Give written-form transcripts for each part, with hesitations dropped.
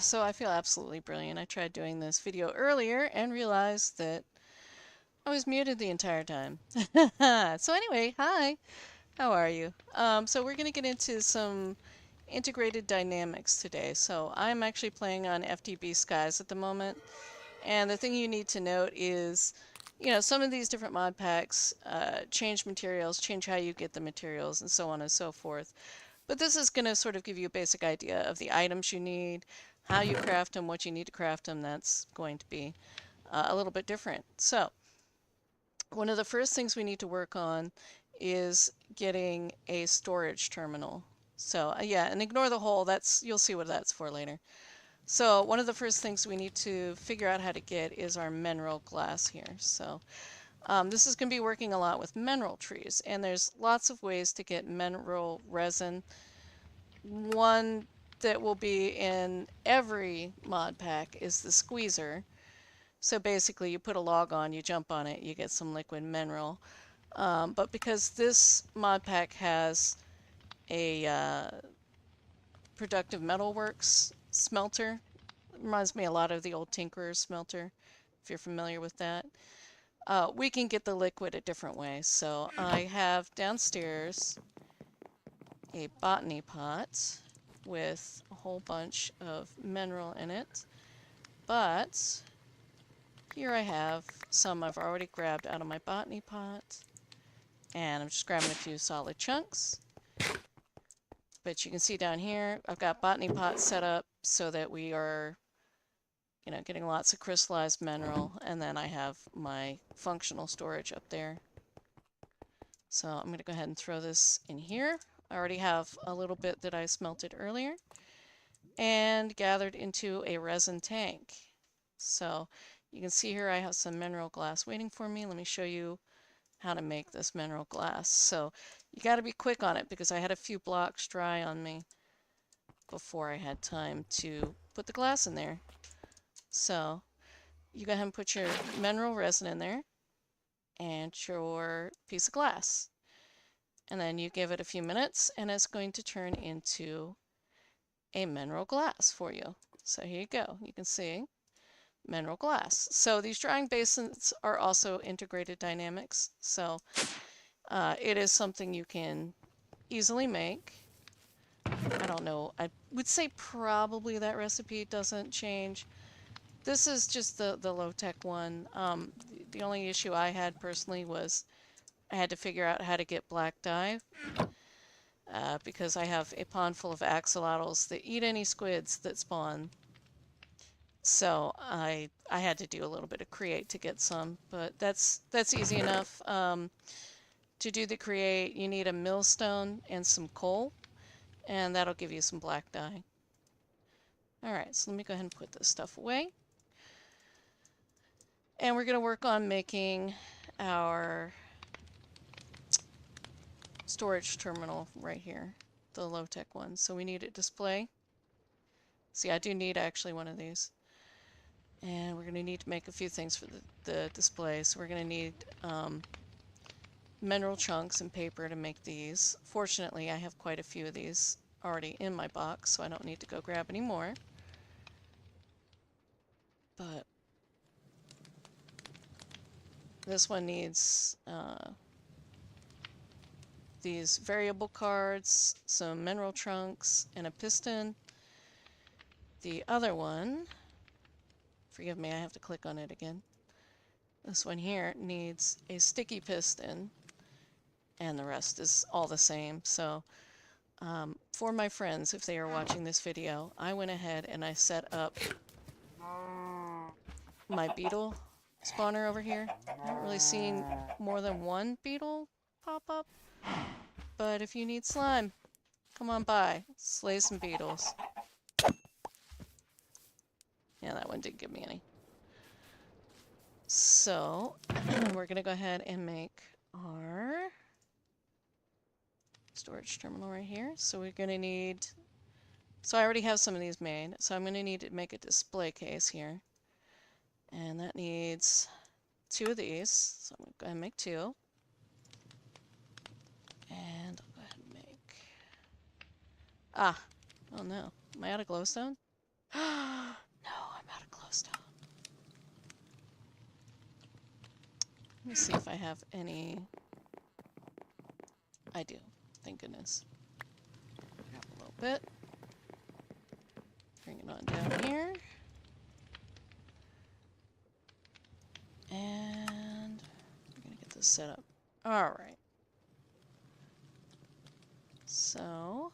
So I feel absolutely brilliant. I tried doing this video earlier and realized that I was muted the entire time. So anyway, hi, how are you? So we're going to get into some integrated dynamics today. So I'm actually playing on FTB Skies at the moment. And the thing you need to note is, some of these different mod packs change materials, change how you get the materials, and so on and so forth. But this is going to sort of give you a basic idea of the items you need, how you craft them, what you need to craft them. That's going to be a little bit different. So one of the first things we need to work on is getting a storage terminal. So yeah, and ignore the hole. You'll see what that's for later. So one of the first things we need to figure out how to get is our mineral glass here. So this is going to be working a lot with mineral trees, and there's lots of ways to get mineral resin. One that will be in every mod pack is the squeezer. So basically you put a log on, you jump on it, you get some liquid mineral. But because this mod pack has a productive metalworks smelter, it reminds me a lot of the old Tinkerer's smelter, if you're familiar with that. We can get the liquid a different way. So I have downstairs a botany pot with a whole bunch of mineral in it, but here I have some I've already grabbed out of my botany pot, and I'm just grabbing a few solid chunks. But you can see down here I've got botany pot set up so that we are getting lots of crystallized mineral, and then I have my functional storage up there. So I'm going to go ahead and throw this in here. I already have a little bit that I smelted earlier and gathered into a resin tank. So you can see here I have some mineral glass waiting for me. Let me show you how to make this mineral glass. So you got to be quick on it because I had a few blocks dry on me before I had time to put the glass in there. So you go ahead and put your mineral resin in there and your piece of glass. And then you give it a few minutes and it's going to turn into a mineral glass for you. So here you go. You can see mineral glass. So these drying basins are also integrated dynamics. So it is something you can easily make. I don't know. I would say probably that recipe doesn't change. This is just the low-tech one. The only issue I had personally was I had to figure out how to get black dye because I have a pond full of axolotls that eat any squids that spawn. So I had to do a little bit of create to get some, but that's easy enough. To do the create, you need a millstone and some coal, and that'll give you some black dye. Alright, so let me go ahead and put this stuff away. And we're going to work on making our storage terminal right here, the low-tech one. So we need a display. See, I do need actually one of these. And we're going to need to make a few things for the display. So we're going to need mineral chunks and paper to make these. Fortunately, I have quite a few of these already in my box, so I don't need to go grab any more. But this one needs these variable cards, some mineral trunks, and a piston. The other one, forgive me, I have to click on it again. This one here needs a sticky piston, and the rest is all the same. So for my friends, if they are watching this video, I went ahead and I set up my beetle spawner over here. I haven't really seen more than one beetle pop up, but if you need slime, come on by, slay some beetles. Yeah, that one didn't give me any. So we're gonna go ahead and make our storage terminal right here. So we're gonna need, so I already have some of these made, so I'm gonna need to make a display case here. And that needs 2 of these, so I'm gonna go ahead and make 2. And I'll go ahead and make, oh no, am I out of glowstone? No, I'm out of glowstone. Let me see if I have any. I do. Thank goodness. Grab a little bit. Bring it on down here. And we're going to get this set up. Alright. So,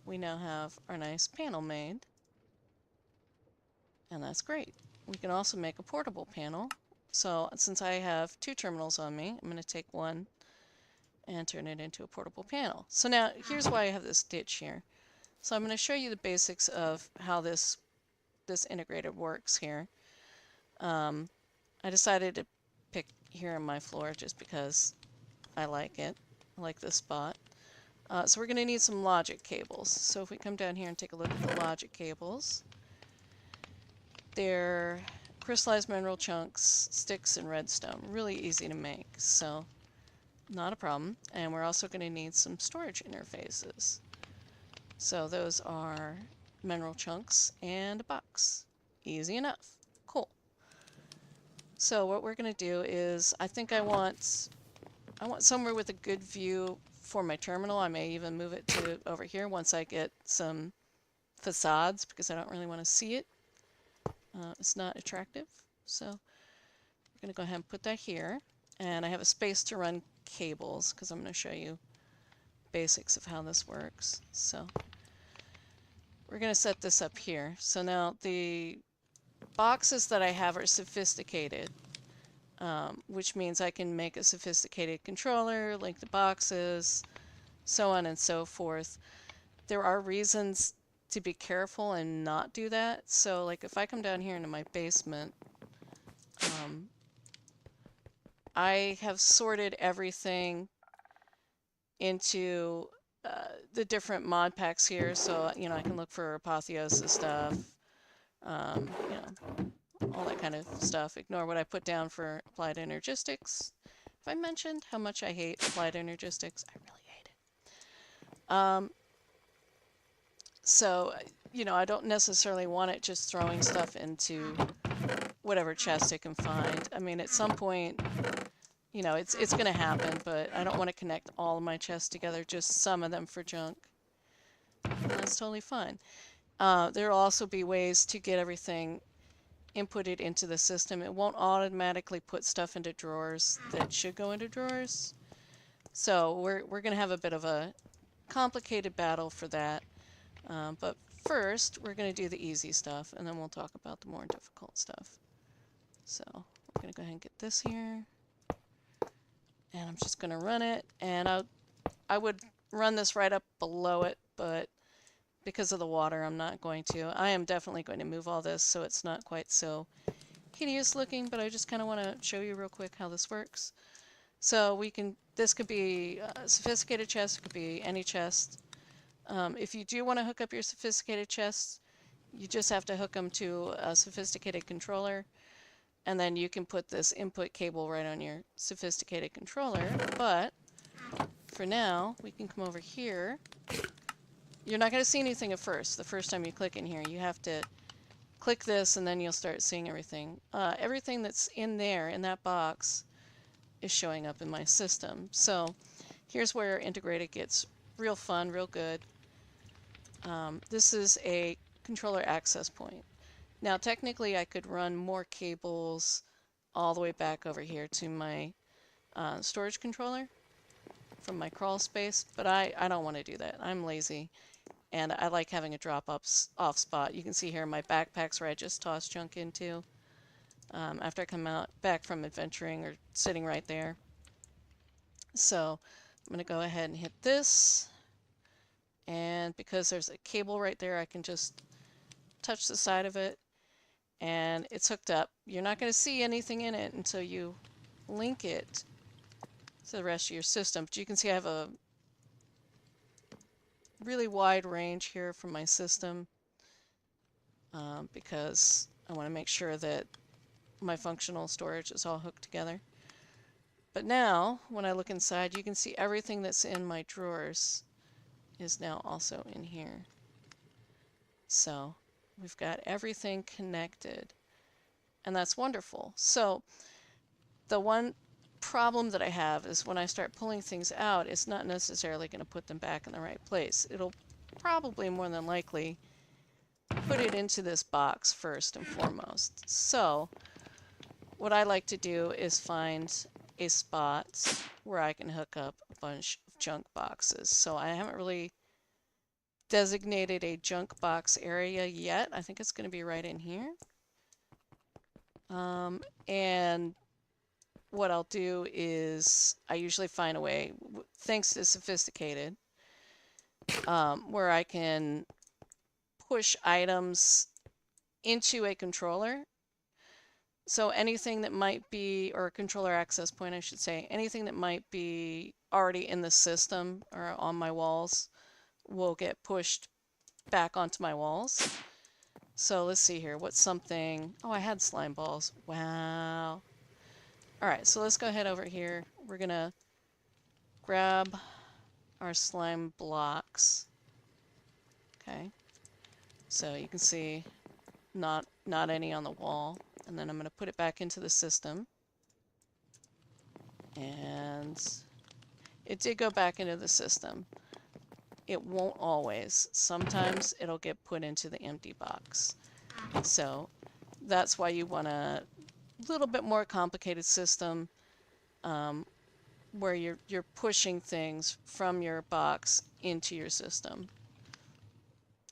we now have our nice panel made. And that's great. We can also make a portable panel. So, since I have 2 terminals on me, I'm going to take one and turn it into a portable panel. So now, here's why I have this ditch here. So I'm going to show you the basics of how this integrated works here. I decided to pick here on my floor just because I like it. I like this spot. So we're going to need some logic cables. So if we come down here and take a look at the logic cables, they're crystallized mineral chunks, sticks, and redstone. Really easy to make, so not a problem. And we're also going to need some storage interfaces. So those are mineral chunks and a box. Easy enough. Cool. So what we're going to do is, I think I want somewhere with a good view for my terminal. I may even move it to over here once I get some facades, because I don't really want to see it. It's not attractive. So we're going to go ahead and put that here. And I have a space to run cables, because I'm going to show you basics of how this works. So we're going to set this up here. So now the boxes that I have are sophisticated, which means I can make a sophisticated controller, link the boxes, so on and so forth. There are reasons to be careful and not do that. So like if I come down here into my basement, I have sorted everything into the different mod packs here. So, you know, I can look for apotheosis stuff, you know, all that kind of stuff. Ignore what I put down for applied energistics. Have I mentioned how much I hate applied energistics? I really hate it. So, you know, I don't necessarily want it just throwing stuff into whatever chest it can find. I mean, at some point, you know, it's going to happen, but I don't want to connect all of my chests together, just some of them for junk. And that's totally fine. There will also be ways to get everything inputted into the system. It won't automatically put stuff into drawers that should go into drawers. So we're going to have a bit of a complicated battle for that. But first, we're going to do the easy stuff, and then we'll talk about the more difficult stuff. So we're going to go ahead and get this here. And I'm just going to run it, and I would run this right up below it, but because of the water, I'm not going to. I am definitely going to move all this so it's not quite so hideous looking, but I just kind of want to show you real quick how this works. So this could be a sophisticated chest, it could be any chest. If you do want to hook up your sophisticated chests, you just have to hook them to a sophisticated controller, and then you can put this input cable right on your sophisticated controller. But for now, we can come over here. You're not going to see anything at first, the first time you click in here. You have to click this, and then you'll start seeing everything. Everything that's in there, in that box, is showing up in my system. So here's where integrated gets real fun, real good. This is a controller access point. Now technically I could run more cables all the way back over here to my storage controller from my crawl space, but I don't want to do that. I'm lazy, and I like having a drop off spot. You can see here my backpacks where I just toss junk into after I come back from adventuring, or sitting right there. So I'm going to go ahead and hit this, and because there's a cable right there, I can just touch the side of it, and it's hooked up. You're not going to see anything in it until you link it to the rest of your system. But you can see I have a really wide range here from my system because I want to make sure that my functional storage is all hooked together. But now, when I look inside, you can see everything that's in my drawers is now also in here. So We've got everything connected, and that's wonderful. So the one problem that I have is when I start pulling things out, it's not necessarily going to put them back in the right place. It'll probably more than likely put it into this box first and foremost. So what I like to do is find a spot where I can hook up a bunch of junk boxes. So I haven't really designated a junk box area yet. I think it's going to be right in here. And what I'll do is I usually find a way, thanks to Sophisticated, where I can push items into a controller. So anything that might be, or a controller access point, I should say, anything that might be already in the system or on my walls will get pushed back onto my walls. So let's see here. What's something? Oh, I had slime balls. Wow. All right, so let's go ahead over here. We're going to grab our slime blocks. Okay. So you can see not any on the wall. And then I'm going to put it back into the system. And it did go back into the system. It won't always. Sometimes it'll get put into the empty box. So that's why you want a little bit more complicated system where you're pushing things from your box into your system.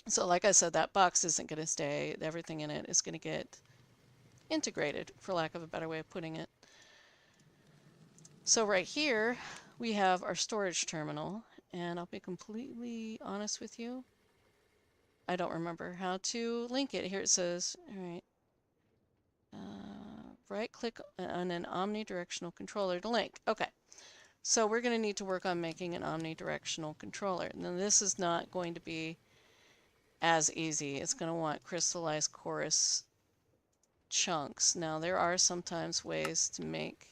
So like I said, that box isn't going to stay. Everything in it is going to get integrated, for lack of a better way of putting it. So right here, we have our storage terminal, and I'll be completely honest with you, I don't remember how to link it. Here it says, all right, right-click on an omnidirectional controller to link. Okay, so we're going to need to work on making an omnidirectional controller. Now this is not going to be as easy. It's going to want crystallized chorus chunks. Now there are sometimes ways to make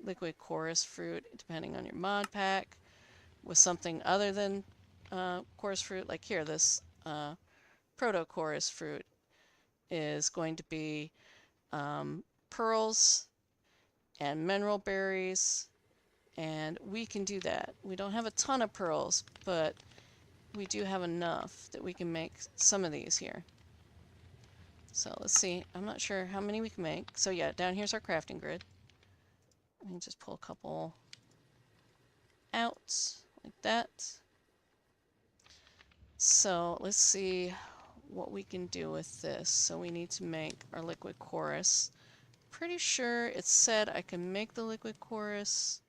liquid chorus fruit depending on your mod pack with something other than chorus fruit. Like here, this proto chorus fruit is going to be pearls and mineral berries, and we can do that. We don't have a ton of pearls, but we do have enough that we can make some of these here. So let's see, I'm not sure how many we can make. So yeah, down here's our crafting grid. Let me just pull a couple out like that. So let's see what we can do with this. So we need to make our liquid chorus. Pretty sure it said I can make the liquid chorus.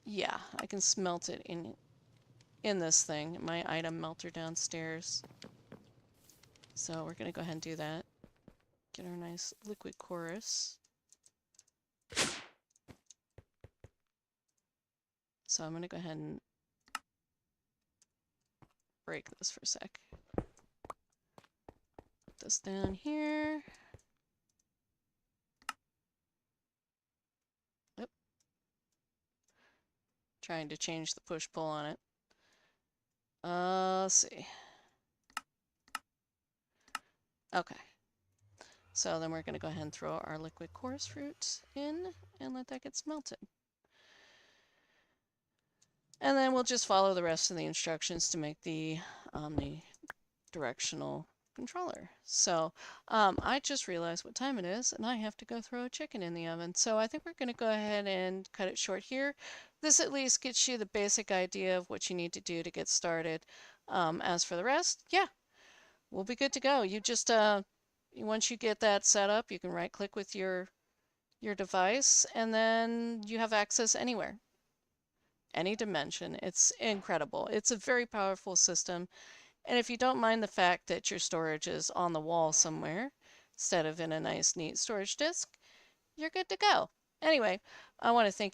Yeah, I can smelt it in this thing, my item melter downstairs. So we're going to go ahead and do that. Get our nice liquid chorus. So I'm going to go ahead and break this for a sec. Put this down here. Oop. Trying to change the push-pull on it. Let's see. Okay. So then we're going to go ahead and throw our liquid chorus fruit in and let that get smelted. And then we'll just follow the rest of the instructions to make the omnidirectional controller. So I just realized what time it is, and I have to go throw a chicken in the oven. So I think we're going to go ahead and cut it short here. This at least gets you the basic idea of what you need to do to get started. As for the rest, yeah, we'll be good to go. You just once you get that set up, you can right-click with your device, and then you have access anywhere, any dimension. It's incredible. It's a very powerful system. And if you don't mind the fact that your storage is on the wall somewhere instead of in a nice, neat storage disk, you're good to go. Anyway, I want to thank